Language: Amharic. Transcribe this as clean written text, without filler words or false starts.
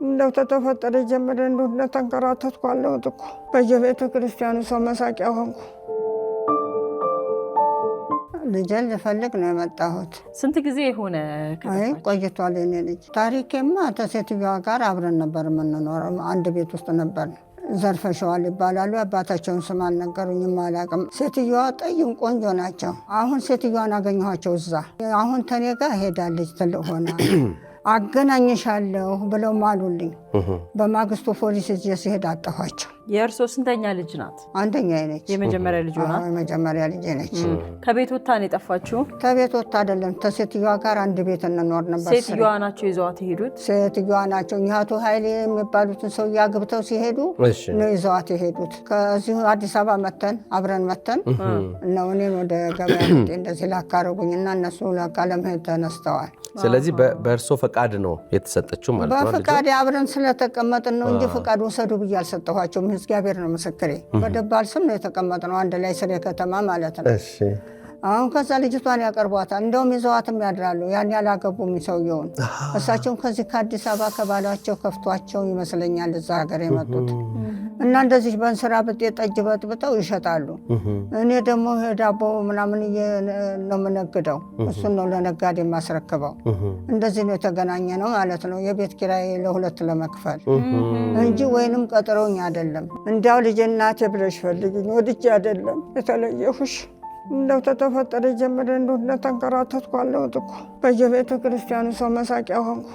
እንደው ተተፈጠረ ጀምሮ እንደው ተንከራተትኩ አለሁት እኮ በየቤተ ክርስቲያኑ ሰው መሳቂያ ሆንኩ። ልጄን ልፈልግ ነው የመጣሁት። ስንት ጊዜ ሆነ? አይ ቆይቷል። የኔ ልጅ ታሪኬማ ተሴትዮዋ ጋር አብረን ነበር የምንኖረው። አንድ ቤት ውስጥ ነበር። ዘርፈሸዋል ይባላሉ። አባታቸውን ስም አልነገሩኝም፣ አላውቅም። ሴትዮዋ ጠይም ቆንጆ ናቸው። አሁን ሴትዮዋን አገኘኋቸው እዛ። አሁን ተኔ ጋር ሄዳለች፣ ትልቅ ሆና አገናኝሻለሁ ብለው ማሉልኝ። በማግስቱ ፖሊስ እጄ ሲሄድ አጣኋቸው። የእርሶ ስንተኛ ልጅ ናት? አንደኛ ነች። የመጀመሪያ ልጅ ናት? የመጀመሪያ ልጅ ነች። ከቤት ወጣ ነው የጠፋችው? ከቤት ወጣ አይደለም፣ ተሴትዮዋ ጋር አንድ ቤት እንኖር ነበር። ሴትዮዋ ናቸው ይዘዋት የሄዱት? ሴትዮዋ ናቸው። አቶ ኃይሌ የሚባሉትን ሰው ያግብተው ሲሄዱ ነው ይዘዋት የሄዱት። ከዚሁ አዲስ አበባ መተን አብረን መተን ነው እኔን ወደ ገበያ እንደዚህ ላካረጉኝና እነሱ ለቃ ለመሄድ ተነስተዋል። ስለዚህ በእርሶ ፈቃድ ነው የተሰጠችው ማለት ነው? በፈቃድ አብረን ስለተቀመጥን ነው እንጂ ፈቃድ ወሰዱ ብዬ አልሰጠኋቸውም። እግዚአብሔር ነው ምስክሬ። በደባል ስም ነው የተቀመጥነው፣ አንድ ላይ ስለ ከተማ ማለት ነው። አሁን ከዛ ልጅቷን ያቀርቧታል። እንደውም ይዘዋትም ያድራሉ። ያን ያላገቡም ሰውየውን። እሳቸውም ከዚህ ከአዲስ አበባ ከባሏቸው ከፍቷቸው ይመስለኛል እዛ ሀገር የመጡት እና እንደዚህ በእንስራ ብጤ ጠጅ በጥብጠው ይሸጣሉ። እኔ ደግሞ ዳቦ ምናምን ነው የምነግደው፣ እሱን ነው ለነጋዴ የማስረክበው። እንደዚህ ነው የተገናኘ ነው ማለት ነው። የቤት ኪራይ ለሁለት ለመክፈል እንጂ ወይንም ቀጥረውኝ አይደለም። እንዲያው ልጄ እናቴ ብለሽ ፈልጊኝ፣ ወድጄ አይደለም የተለየሁሽ። እንደው ተተፈጠረ ጀምሮ እንደው ተንከራተትኩ አለሁት እኮ በየቤተ ክርስቲያኑ ሰው መሳቂያ ሆንኩ።